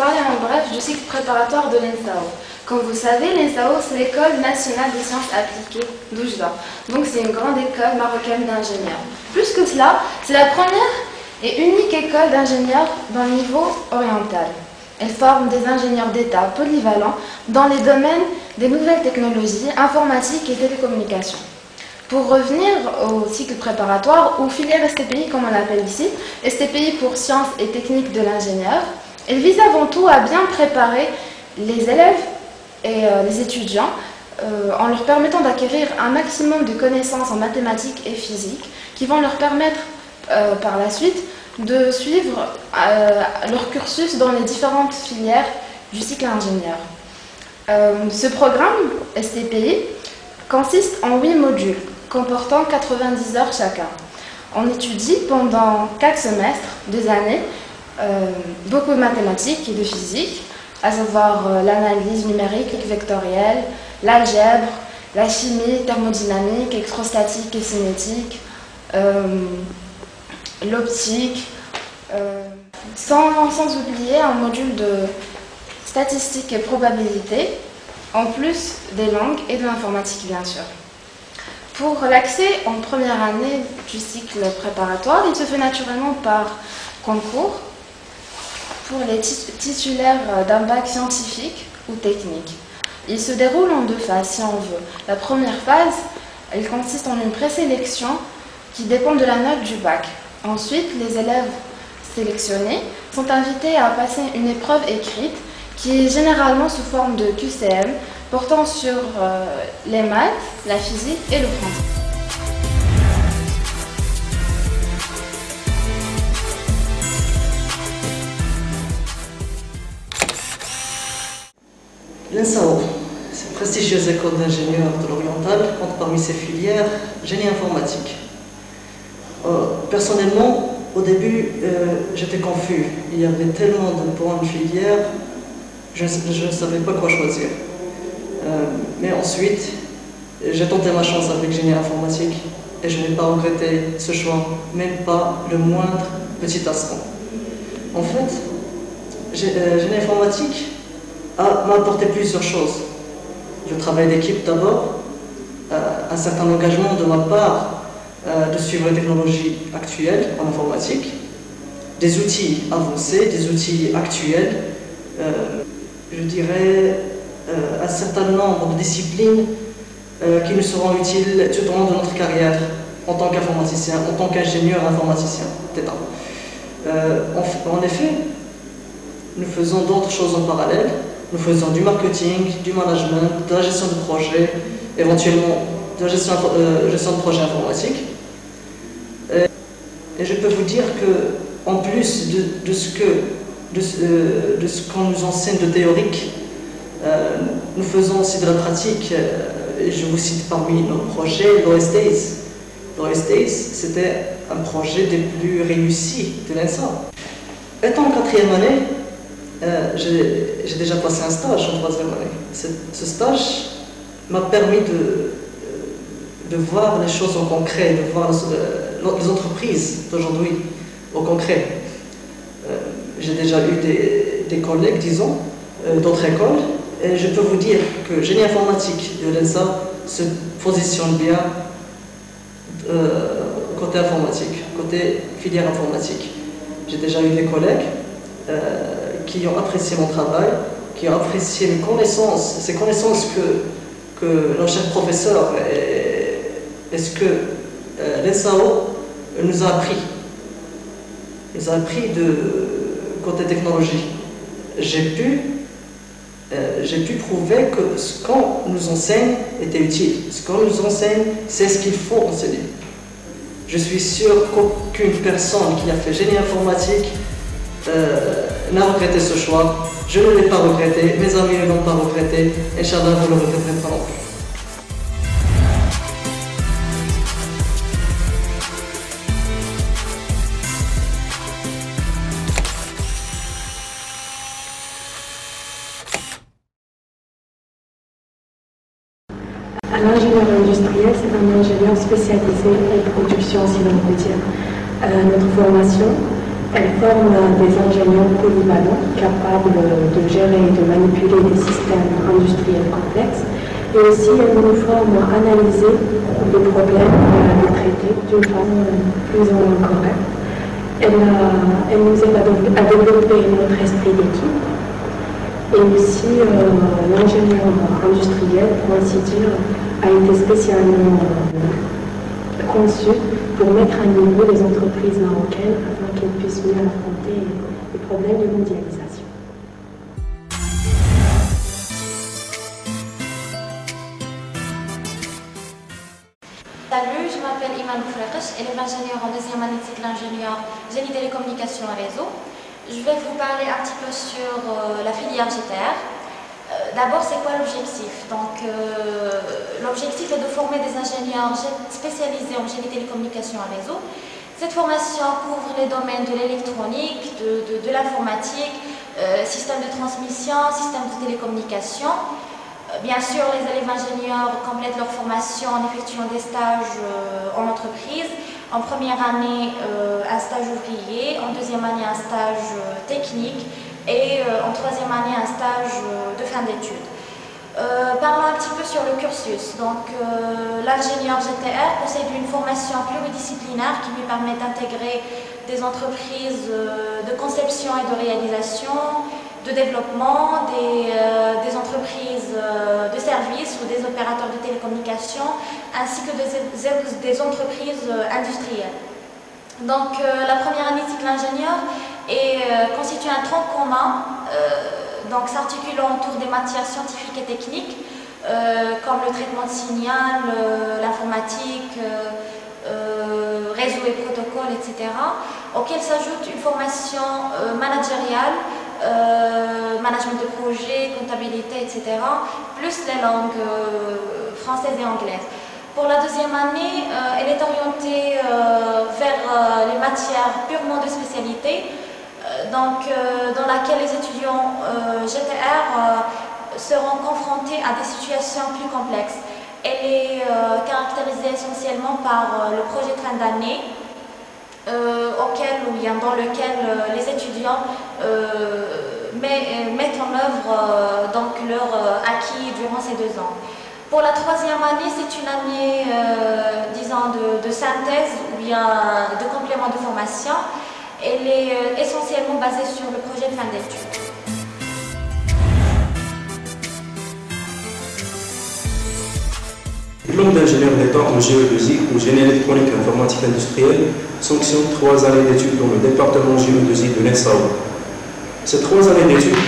parler en bref du cycle préparatoire de l'ENSAO. Comme vous savez, l'ENSAO, c'est l'École nationale des sciences appliquées d'Oujda. Donc c'est une grande école marocaine d'ingénieurs. Plus que cela, c'est la première et unique école d'ingénieurs dans le niveau oriental. Elle forme des ingénieurs d'État polyvalents dans les domaines des nouvelles technologies, informatiques et télécommunications. Pour revenir au cycle préparatoire, ou filière STPI comme on l'appelle ici, STPI pour sciences et techniques de l'ingénieur, elle vise avant tout à bien préparer les élèves et les étudiants en leur permettant d'acquérir un maximum de connaissances en mathématiques et physique qui vont leur permettre par la suite de suivre leur cursus dans les différentes filières du cycle ingénieur. Ce programme STPI consiste en 8 modules comportant 90 heures chacun. On étudie pendant 4 semestres, 2 années, beaucoup de mathématiques et de physique, à savoir l'analyse numérique vectorielle, l'algèbre, la chimie, thermodynamique, électrostatique et cinétique, l'optique, sans oublier un module de statistiques et probabilité, en plus des langues et de l'informatique bien sûr. Pour l'accès en première année du cycle préparatoire, il se fait naturellement par concours pour les titulaires d'un bac scientifique ou technique. Il se déroule en 2 phases si on veut. La première phase, elle consiste en une présélection qui dépend de la note du bac. Ensuite, les élèves sélectionnés sont invités à passer une épreuve écrite qui est généralement sous forme de QCM portant sur les maths, la physique et le français. L'ENSAO, c'est une prestigieuse école d'ingénieurs de l'Oriental, compte parmi ses filières génie informatique. Personnellement, au début, j'étais confus. Il y avait tellement de bonnes filières, je ne savais pas quoi choisir. Mais ensuite, j'ai tenté ma chance avec génie informatique et je n'ai pas regretté ce choix, même pas le moindre petit instant. En fait, génie informatique m'a apporté plusieurs choses. Le travail d'équipe d'abord, un certain engagement de ma part de suivre les technologies actuelles en informatique, des outils avancés, des outils actuels, je dirais un certain nombre de disciplines qui nous seront utiles tout au long de notre carrière en tant qu'informaticien, en tant qu'ingénieur informaticien d'État. En effet, nous faisons d'autres choses en parallèle. Nous faisons du marketing, du management, de la gestion de projet, éventuellement de la gestion de projet informatique. Et je peux vous dire que, en plus de ce qu'on nous enseigne de théorique, nous faisons aussi de la pratique. Et je vous cite parmi nos projets l'OS-Days. L'OS-Days, c'était un projet des plus réussis de l'ENSA. Étant en 4e année, j'ai déjà passé un stage en 3e année. Ce stage m'a permis de voir les choses en concret, de voir les entreprises d'aujourd'hui au concret. J'ai déjà eu des collègues, disons, d'autres écoles, et je peux vous dire que génie informatique de l'ENSA se positionne bien côté informatique, côté filière informatique. J'ai déjà eu des collègues qui ont apprécié mon travail, qui ont apprécié mes connaissances, ces connaissances que nos chers professeurs et ce que l'ENSAO nous a appris. Ils ont appris de côté technologie. J'ai pu prouver que ce qu'on nous enseigne était utile. Ce qu'on nous enseigne, c'est ce qu'il faut enseigner. Je suis sûr qu'aucune personne qui a fait génie informatique n'a regretté ce choix. Je ne l'ai pas regretté, mes amis ne l'ont pas regretté, et Inch'Allah, vous ne le regretterez pas non plus. L'ingénieur industriel, c'est un ingénieur spécialisé en production sidérurgique. Notre formation Elle forme des ingénieurs polyvalents capables de gérer et de manipuler des systèmes industriels complexes. Et aussi, elle nous forme à analyser les problèmes et à les traiter d'une façon plus ou moins correcte. Elle nous aide à développer notre esprit d'équipe. Et aussi, l'ingénieur industriel, pour ainsi dire, a été spécialement conçu pour mettre à niveau les entreprises marocaines afin qu'elles puissent mieux affronter les problèmes de mondialisation. Salut, je m'appelle Iman Boufrakesh, élève ingénieur en deuxième année de cycle ingénieur génie télécommunications et réseau. Je vais vous parler un petit peu sur la filière GTR. D'abord, c'est quoi l'objectif? L'objectif est de former des ingénieurs spécialisés en génie télécommunications et réseau. Cette formation couvre les domaines de l'électronique, de l'informatique, système de transmission, système de télécommunication. Bien sûr, les élèves ingénieurs complètent leur formation en effectuant des stages en entreprise. En première année, un stage ouvrier, en deuxième année, un stage technique et en troisième année, un stage de fin d'études. Parlons un petit peu sur le cursus. L'ingénieur GTR possède une formation pluridisciplinaire qui lui permet d'intégrer des entreprises de conception et de réalisation, de développement, des entreprises de services ou des opérateurs de télécommunications, ainsi que des entreprises industrielles. La première année de cycle ingénieur constitue un tronc commun, s'articulant autour des matières scientifiques et techniques, comme le traitement de signal, l'informatique, réseau et protocole, etc., auquel s'ajoute une formation managériale, management de projet, comptabilité, etc., plus les langues françaises et anglaises. Pour la deuxième année, elle est orientée vers les matières purement de spécialité, dans laquelle les étudiants GTR seront confrontés à des situations plus complexes. Elle est caractérisée essentiellement par le projet de fin d'année, dans lequel les étudiants mettent en œuvre leur acquis durant ces 2 ans. Pour la troisième année, c'est une année, de synthèse ou bien de complément de formation. Elle est essentiellement basée sur le projet de fin d'études. Diplôme d'ingénieur d'État en géodésie ou génie électronique et informatique industrielle sanctionne 3 années d'études dans le département géodésie de l'ENSAO. Ces 3 années d'études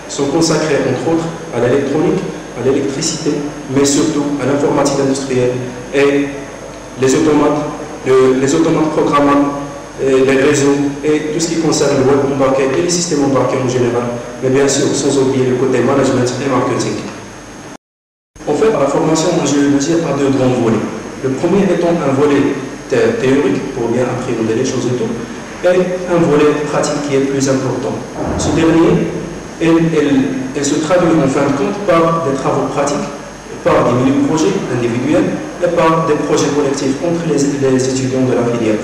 sont consacrées entre autres à l'électronique, à l'électricité, mais surtout à l'informatique industrielle et les automates programmables, les réseaux et tout ce qui concerne le web embarqué et les systèmes embarqués en général, mais bien sûr sans oublier le côté management et marketing. En fait, la formation en géodésie a 2 grands volets. Le premier étant un volet théorique pour bien appréhender les choses et tout, et un volet pratique qui est plus important. Ce dernier, elle se traduit en fin de compte par des travaux pratiques, par des mini-projets individuels et par des projets collectifs entre les étudiants de la filière.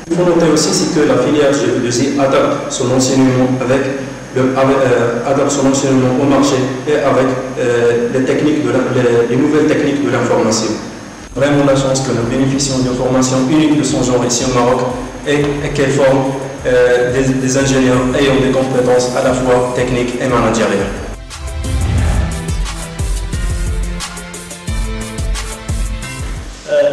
Il faut noter aussi que la filière géodésie adapte son enseignement au marché et avec les nouvelles techniques de l'information. Vraiment la chance que nous bénéficions d'une formation unique de son genre ici au Maroc et qu'elle forme des ingénieurs ayant des compétences à la fois techniques et managériales.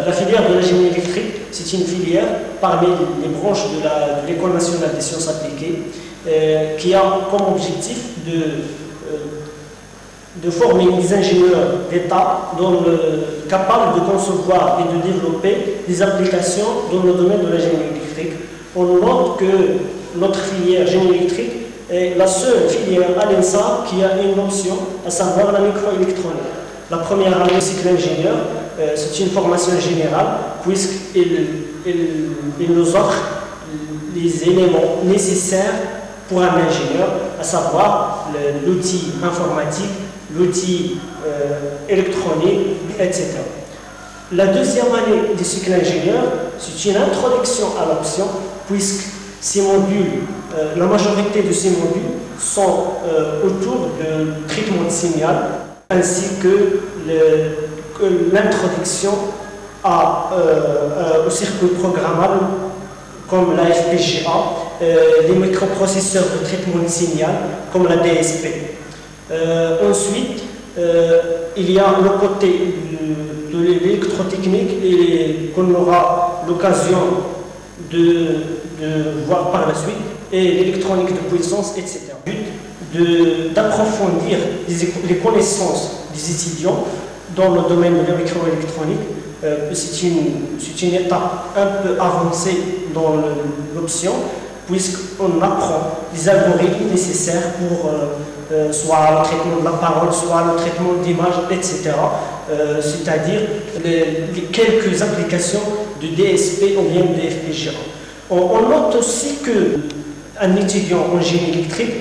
La filière de la génie électrique, c'est une filière parmi les branches de l'École nationale des sciences appliquées qui a comme objectif de former des ingénieurs d'État capables de concevoir et de développer des applications dans le domaine de la génie électrique. On note que notre filière génie électrique est la seule filière à l'ENSA qui a une option, à savoir la microélectronique. La première année cycle ingénieur, c'est une formation générale puisqu'il nous offre les éléments nécessaires pour un ingénieur, à savoir l'outil informatique, l'outil électronique, etc. La deuxième année du cycle ingénieur, c'est une introduction à l'option, puisque Ces modules, la majorité de ces modules sont autour du traitement de signal ainsi que l'introduction au circuit programmable comme la FPGA, les microprocesseurs de traitement de signal comme la DSP. Ensuite, il y a le côté de l'électrotechnique et qu'on aura l'occasion de voir par la suite, et l'électronique de puissance, etc. Le but d'approfondir les connaissances des étudiants dans le domaine de la microélectronique. C'est une étape un peu avancée dans l'option, puisqu'on apprend les algorithmes nécessaires pour soit le traitement de la parole, soit le traitement d'image, etc. C'est-à-dire les quelques applications de DSP ou bien de FPGA. On note aussi qu'un étudiant en génie électrique,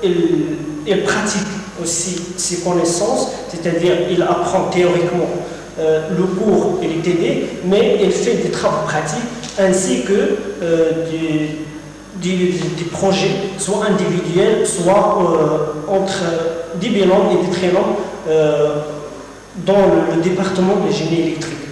il pratique aussi ses connaissances, c'est-à-dire il apprend théoriquement le cours et les TD, mais il fait des travaux pratiques ainsi que des projets, soit individuels, soit entre des bilans et des très longs dans le département de génie électrique.